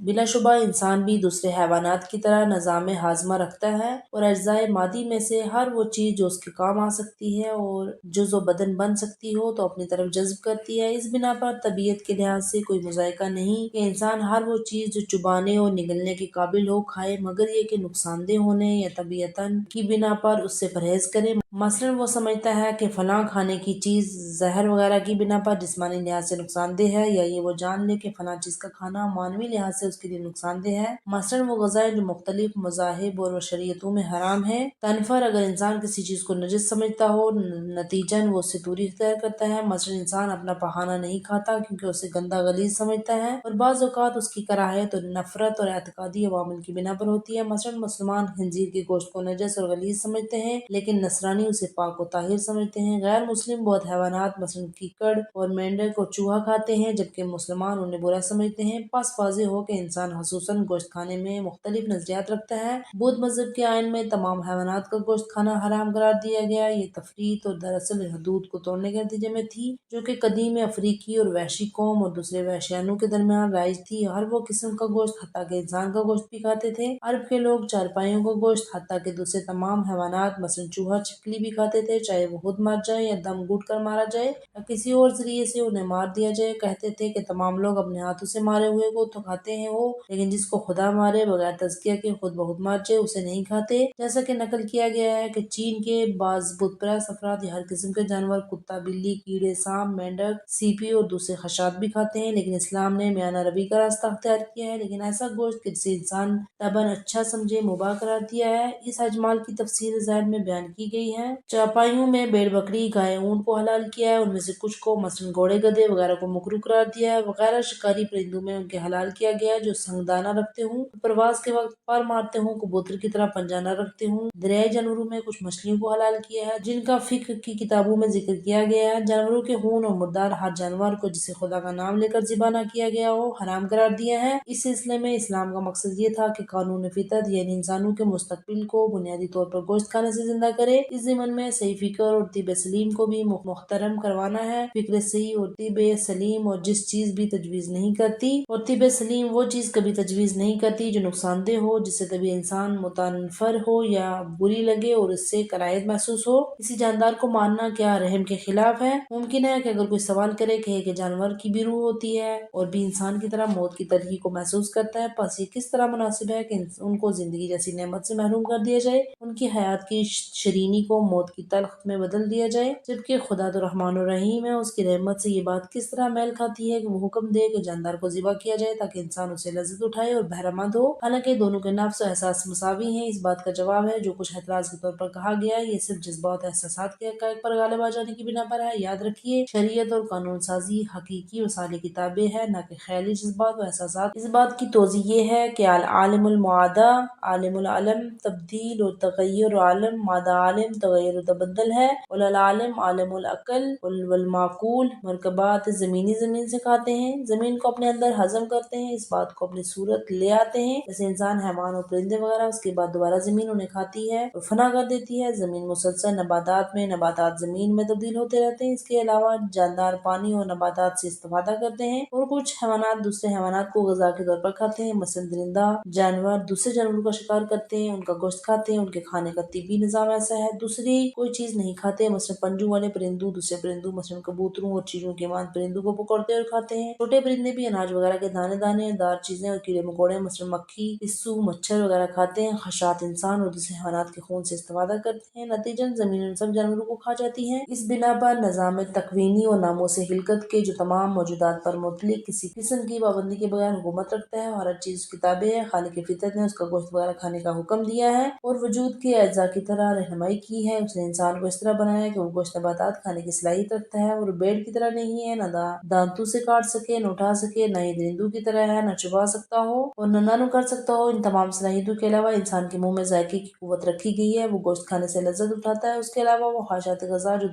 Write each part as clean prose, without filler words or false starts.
بلا شبہ انسان بھی دوسرے حیوانات کی طرح نظام ہاضمہ رکھتا ہے اور اجزائے مادی میں سے ہر وہ چیز جو اس کے کام آ سکتی ہے اور جزو بدن بن سکتی ہو تو اپنی طرف جذب کرتی ہے۔ اس بنا پر طبیعت کے لحاظ سے کوئی مذائقہ نہیں کہ انسان ہر وہ چیز جو چبانے اور نگلنے کے قابل ہو کھائے، مگر یہ کہ نقصان دہ ہونے یا طبیعتاً کی بنا پر اس سے پرہیز کرے۔ مثلاً وہ سمجھتا ہے کہ فلاں کھانے کی چیز زہر وغیرہ کی بنا پر جسمانی لحاظ سے نقصان دہ ہے، یا یہ وہ جان لے کہ فلاں چیز کا کھانا معنوی لحاظ سے اس کے لیے نقصان دہ ہے۔ مثلاً وہ غذائیں جو مختلف مذاہب اور شریعتوں میں حرام ہیں، تنفر اگر انسان کسی چیز کو نجس سمجھتا ہو، نتیجاً وہ اس سے دوری اختیار کرتا ہے۔ مثلاً انسان اپنا پخانہ نہیں کھاتا کیونکہ اسے گندا غلیظ سمجھتا ہے، اور بعض اوقات اس کی کراہیت اور نفرت اور اعتقادی عوامل کی بنا پر ہوتی ہے۔ مثلاً مسلمان خنزیر کے گوشت کو نجس اور غلیظ سمجھتے ہیں، لیکن نصرانی اسے پاک و طاہر سمجھتے ہیں۔ غیر مسلم بہت حیوانات مثلاً کیکڑ اور مینڈک اور چوہا کھاتے ہیں، جبکہ مسلمان انہیں برا سمجھتے ہیں۔ پس واضح ہو کہ انسان خصوصاً گوشت کھانے میں مختلف نظریات رکھتا ہے۔ بدھ مذہب کے آئین میں تمام حیوانات کا گوشت کھانا حرام قرار دیا گیا۔ یہ تفریط اور دراصل حدود کو توڑنے کے نتیجے میں تھی، جو کہ قدیم افریقی اور وحشی قوم اور دوسرے وحشیانوں کے درمیان رائج تھی۔ ہر وہ قسم کا گوشت حتیٰ کہ انسان کا گوشت بھی کھاتے تھے۔ عرب کے لوگ چارپائیوں کا گوشت حتیٰ کہ دوسرے تمام حیوانات مثلاً چوہا چھپکلی بھی کھاتے تھے، چاہے وہ خود مر جائے یا دم گھٹ کر مارا جائے یا کسی اور ذریعے سے انہیں مار دیا جائے۔ کہتے تھے کہ تمام لوگ اپنے ہاتھوں سے مارے ہوئے کو تو کھاتے ہیں ہو، لیکن جس کو خدا مارے بغیر تزکیہ کے خود بخود مر جائے اسے نہیں کھاتے۔ جیسا کہ نقل کیا گیا ہے کہ چین کے بعض بت پرست افراد ہر قسم کے جانور، کتا، بلی، کیڑے، سانپ، مینڈک، سیپی اور دوسرے خشات بھی کھاتے ہیں، لیکن اسلام نے میانہ روی کا راستہ اختیار کیا ہے، لیکن ایسا گوشت کہ جسے انسان طبعاً اچھا سمجھے مباح قرار دیا ہے۔ اس اجمال کی تفصیل زائد میں بیان کی گئی ہے۔ چارپائیوں میں بھیڑ، بکری، گائے، اونٹ کو حلال کیا ہے، ان میں سے کچھ کو مثلاً گھوڑے، گدھے وغیرہ کو مکروہ قرار دیا ہے۔ وغیرہ شکاری پرندوں میں ان کے حلال کیا گیا ہے جو سنگدانہ رکھتے ہوں، پرواز کے وقت پر مارتے ہوں، کبوتر کی طرح پنجہ نہ رکھتے ہوں۔ دریائے جانوروں میں کچھ مچھلیوں کو حلال کیا ہے جن کا فقہ کی کتابوں میں ذکر کیا گیا ہے۔ جانوروں کے خون اور مردار ہر جانور کو جسے خدا کا نام لے کر ذبح نہ کیا گیا ہو حرام قرار دیا ہے۔ اس سلسلے میں اسلام کا مقصد یہ تھا کہ قانون فطرت یعنی انسانوں کے مستقبل کو بنیادی طور پر گوشت کھانے سے زندہ کرے۔ اس ضمن میں صحیح فکر اور طب سلیم کو بھی محترم کروانا ہے۔ فکر صحیح اور طب سلیم اور جس چیز بھی تجویز نہیں کرتی، اور طب سلیم وہ چیز کبھی تجویز نہیں کرتی جو نقصان دہ ہو، جس سے طبی انسان متنفر ہو یا بری لگے اور اس سے کراہیت محسوس ہو۔ کسی جاندار کو مارنا کیا رحم کے خلاف ہے؟ ممکن ہے کہ اگر کوئی سوال کرے کہ ایک جانور کی بھی روح ہوتی ہے اور بھی انسان کی طرح موت کی تلخی کو محسوس کرتا ہے، پس یہ کس طرح مناسب ہے کہ ان کو زندگی جیسی نعمت سے محروم کر دیا جائے، ان کی حیات کی شیرینی کو موت کی تلخ میں بدل دیا جائے، جبکہ خدا تو رحمان الرحیم ہے، اس کی رحمت سے یہ بات کس طرح میل کھاتی ہے کہ وہ حکم دے کہ جاندار کو ذبح کیا جائے تاکہ انسان اسے لذت اٹھائے اور بہرمند ہو، حالانکہ دونوں کے نفس و احساس مساوی ہیں۔ اس بات کا جواب ہے جو کچھ اعتراض کے طور پر کہا گیا ہے، یہ صرف جذبات اور احساسات کے حقائق پر غالب آ جانے کی بنا پر ہے۔ یاد رکھیے، شریعت اور قانون سازی حقیقی وسائل کی تابع ہے، نہ کہ خیالی جذبات و احساسات۔ اس بات کی توضیح یہ ہے کہ العالم المعادہ، عالم العلم تبدیل و تغیر و عالم مادہ عالم تغیر و تبدل ہے، والعالم عالم العقل والمعقول۔ مرکبات زمینی زمین سے کھاتے ہیں، زمین کو اپنے اندر ہضم کرتے ہیں، اس بات کو اپنی صورت لے آتے ہیں جیسے انسان، حیوان اور پرندے وغیرہ، اس کے بعد دوبارہ زمین انہیں کھاتی ہے اور فنا کر دیتی ہے۔ زمین مسلسل نباتات میں، نباتات زمین میں تبدیل ہوتے رہتے ہیں۔ اس کے علاوہ جاندار پانی اور نباتات سے استفادہ کرتے ہیں، اور کچھ حیوانات دوسرے حیوانات کو غذا کے طور پر کھاتے ہیں۔ مثلاً درندہ جانور دوسرے جانوروں کا شکار کرتے ہیں، ان کا گوشت کھاتے ہیں، ان کے کھانے کا طبی نظام ایسا ہے۔ دوسری کوئی چیز نہیں کھاتے۔ مثلاً پنجوں والے پرندوں دوسرے پرندوں مثلاً کبوتروں اور چڑیوں کے مانند پرندوں کو پکڑتے اور کھاتے ہیں۔ چھوٹے پرندے بھی اناج وغیرہ کے دانے دانے دار چیزیں اور کیڑے مکوڑے مثلاً مکھی، پسو، مچھر وغیرہ کھاتے ہیں۔ خشات انسان اور دوسرے حیوانات کے خون سے استفادہ کرتے ہیں، نتیجتاً زمین ان سب جانوروں کو کھا جاتی ہے۔ اس بنا پر نظام تکوینی اور ناموس خلقت کے جو تمام موجودات پر مطلق کسی قسم کی پابندی کے بغیر حکومت رکھتا ہے اور ہر چیز اس کی تابع ہے، خالق فطرت نے اس کا گوشت وغیرہ کھانے کا حکم دیا ہے اور وجود کے اجزاء کی طرح رہنمائی کی ہے۔ اس نے انسان کو اس طرح بنایا ہے کہ وہ گوشت نباتات کھانے کی صلاحیت رکھتا ہے اور بھیڑ کی طرح نہیں ہے، نہ دانتوں سے کاٹ سکے، نہ اٹھا سکے، نہ ہی درندوں کی طرح ہے، نہ چبا سکتا ہو اور نہ نرم کر سکتا ہو۔ ان تمام صلاحیتوں کے علاوہ انسان کے منہ میں ذائقے کی قوت رکھی گئی ہے، وہ گوشت کھانے سے لذت اٹھاتا ہے۔ اس کے علاوہ وہ خواہشات غذا جو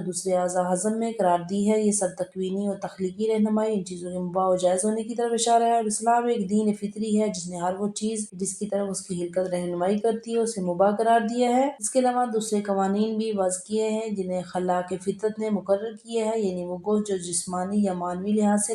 دوسرے اعضاء ہضم میں قرار دی ہے، یہ سب تکوینی اور تخلیقی رہنمائی ان چیزوں کے مباح و جائز ہونے کی طرف اشارہ ہے۔ اور اسلام ایک دین فطری ہے جس نے ہر وہ چیز جس کی طرف اس کی خلقت رہنمائی کرتی ہے اسے مباح قرار دیا ہے۔ اس کے علاوہ دوسرے قوانین بھی وضع کیے ہیں جنہیں خلاق فطرت نے مقرر کیے ہیں، یعنی وہ گوشت جو جسمانی یا معنوی لحاظ سے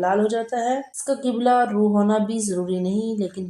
حلال ہو جاتا ہے۔ اس کا قبلہ روح ہونا بھی ضروری نہیں، لیکن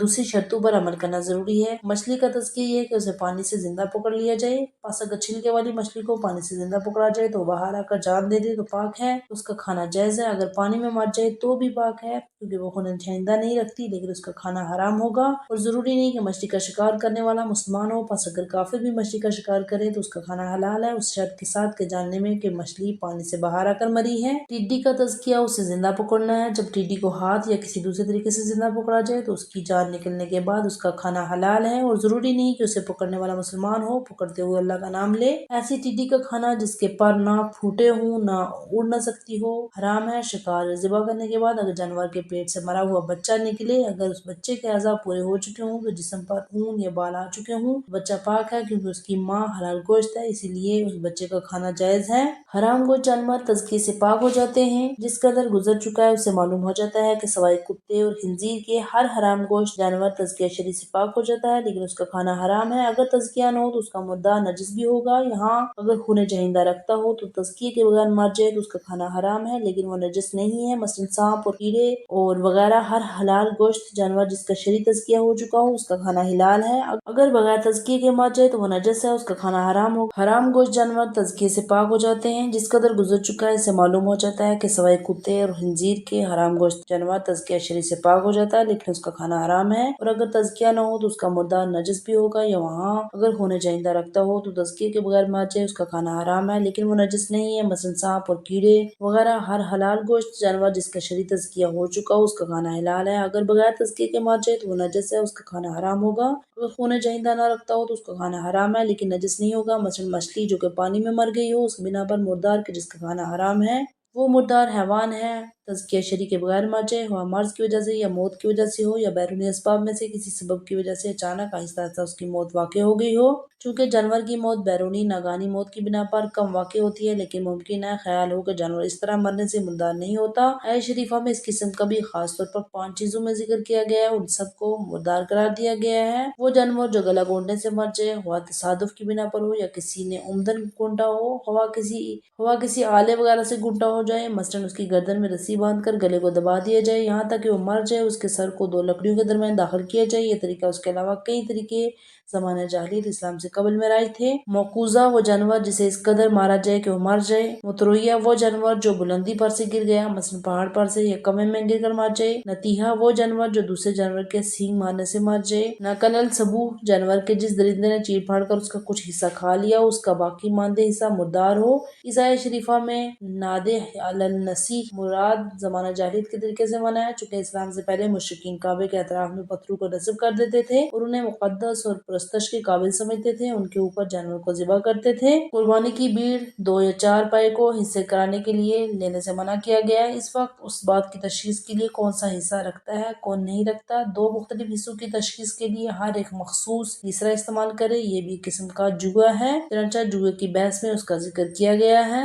دوسری شرطوں پر عمل کرنا ضروری ہے۔ مچھلی کا تزکیہ یہ ہے کہ اسے پانی سے زندہ پکڑ لیا جائے، پس اگر چھلکے والی مچھلی کو پانی سے زندہ پکڑا جائے تو باہر آ کر جان دے دے تو پاک ہے، اس کا کھانا جائز ہے۔ اگر پانی میں مر جائے تو بھی پاک ہے، کیونکہ وہ خون چہندہ نہیں رکھتی، لیکن اس کا کھانا حرام ہوگا۔ اور ضروری نہیں کہ مچھلی کا شکار کرنے والا مسلمان ہو، پس اگر کافر بھی مچھلی کا شکار کرے تو اس کا کھانا حلال ہے، اس شرط کے ساتھ کہ جاننے میں کہ مچھلی پانی سے باہر آ کر مری ہے۔ ٹڈی کا تزکیہ اسے زندہ پکڑنا ہے۔ جب ٹڈی کو ہاتھ یا کسی دوسرے طریقے سے زندہ پکڑا جائے تو اس کی جان نکلنے کے بعد اس کا کھانا حلال ہے، اور ضروری نہیں کہ اسے پکڑنے والا مسلمان ہو۔ پکڑتے ہوئے اللہ کا نام لے۔ ایسی ٹڈی کا کھانا جس کے پر نہ پھوٹے ہوں، نہ اڑ نہ سکتی ہو، حرام ہے۔ شکار ذبح کرنے کے بعد اگر جانور کے پیٹ سے مرا ہوا بچہ نکلے، اگر اس بچے کے اعضاء پورے ہو چکے ہوں تو جسم پر اون یا بال آ چکے ہوں، بچہ پاک ہے، کیونکہ اس کی ماں حلال گوشت ہے، اسی لیے اس بچے کا کھانا جائز ہے۔ حرام گوشت جانور تزکیے سے پاک ہو جاتے ہیں۔ جس قدر گزر چکا ہے اسے معلوم ہو جاتا ہے کہ سوائے کتے اور خنزیر کے ہر حرام گوشت جانور تزکیہ شرعی سے پاک ہو جاتا ہے، لیکن اس کا کھانا حرام ہے۔ اگر تزکیہ نہ ہو تو اس کا مردار نجس بھی ہوگا۔ یہاں اگر خون چہندہ رکھتا ہو تو تزکیے کے بغیر مر جائے تو اس کا کھانا حرام ہے، لیکن وہ نجس نہیں ہے۔ مثلا سانپ اور کیڑے اور وغیرہ ہر حلال گوشت جانور جس کا شرعی تزکیہ ہو چکا ہو اس کا کھانا حلال ہے۔ اگر بغیر تزکیے کے مر جائے تو وہ نجس ہے، اس کا کھانا حرام ہوگا۔ حرام گوشت جانور تزکیے سے پاک ہو جاتے ہیں۔ جس قدر گزر چکا ہے اسے معلوم ہو جاتا ہے کہ سوائے کتے اور خنزیر کے حرام گوشت جانور تزکیہ شرعی سے پاک ہو جاتا ہے، لیکن اس کا کھانا حرام ہے۔ اور اگر تزکیہ نہ ہو تو اس کا مردار نجس بھی ہوگا۔ یا وہاں اگر خون چہندہ رکھتا ہو تو تزکیے کے بغیر مر جائے اس کا کھانا حرام ہے، لیکن وہ نجس نہیں ہے۔ مثلا سانپ اور کیڑے وغیرہ ہر حلال گوشت جانور جس کا شرعی تزکیہ ہو چکا ہو اس کا کھانا حلال ہے۔ اگر بغیر تزکیے کے مر جائے تو وہ نجس ہے، اس کا کھانا حرام ہوگا۔ اگر خون چہندہ نہ رکھتا ہو تو اس کا کھانا حرام ہے، لیکن نجس نہیں ہوگا۔ مثلا مچھلی جو کہ پانی میں مر گئی ہو، اس بنا پر مردار کے جس کا کھانا حرام ہے، وہ مردار حیوان ہے، تزکیہ شرعی کے بغیر مر جائے، ہوا مرض کی وجہ سے یا موت کی وجہ سے ہو، یا بیرونی اسباب میں سے کسی سبب کی وجہ سے اچانک آہستہ آہستہ اس کی موت واقع ہو گئی ہو۔ چونکہ جانور کی موت بیرونی ناگہانی موت کی بنا پر کم واقع ہوتی ہے، لیکن ممکن ہے خیال ہو کہ جانور اس طرح مرنے سے مردار نہیں ہوتا۔ آیت شریفہ میں اس قسم کا بھی خاص طور پر 5 چیزوں میں ذکر کیا گیا ہے، ان سب کو مردار قرار دیا گیا ہے۔ وہ جانور جو گلا گھونٹنے سے مر جائے، ہوا تصادف کی بنا پر ہو یا کسی نے عمدن گھونٹا ہو، ہوا کسی آلے وغیرہ سے گھونٹا ہو جائے، مثلا اس کی گردن میں رسی باندھ کر گلے کو دبا دیا جائے یہاں تک کہ وہ مر جائے، اس کے سر کو 2 لکڑیوں کے درمیان داخل کیا جائے۔ یہ طریقہ اس کے علاوہ کئی طریقے زمانہ جاہلیت اسلام سے قبل میں رائج تھے۔ موقوذہ وہ جانور جسے اس قدر مارا جائے کہ وہ مر جائے۔ مترویہ وہ جانور جو بلندی پر سے گر گیا، مثلا پہاڑ پر سے یا کنویں میں گر کر مر جائے۔ نتیحہ وہ جانور جو دوسرے جانور کے سینگ مارنے سے مر جائے۔ ناقل السبوع جانور کے جس درندے نے چیر پھاڑ کر اس کا کچھ حصہ کھا لیا ہو، اس کا باقی ماندہ حصہ مردار ہو۔ اس آیت شریفہ میں نادح علی النسیح مراد زمانہ جاہلیت کے طریقے سے منع ہے، چونکہ اسلام سے پہلے مشرکین کعبے کے اطراف میں پتھروں کو نصب کر دیتے تھے اور انہیں مقدس اور پرستش کے قابل سمجھتے تھے، ان کے اوپر جانور کو ذبح کرتے تھے۔ قربانی کی بھیڑ 2 یا 4 پائے کو حصے کرانے کے لیے لینے سے منع کیا گیا ہے۔ اس وقت اس بات کی تشخیص کے لیے کون سا حصہ رکھتا ہے کون نہیں رکھتا، 2 مختلف حصوں کی تشخیص کے لیے ہر ایک مخصوص تیسرا استعمال کرے، یہ بھی ایک قسم کا جوا ہے، چنانچہ جوے کی بحث میں اس کا ذکر کیا گیا ہے۔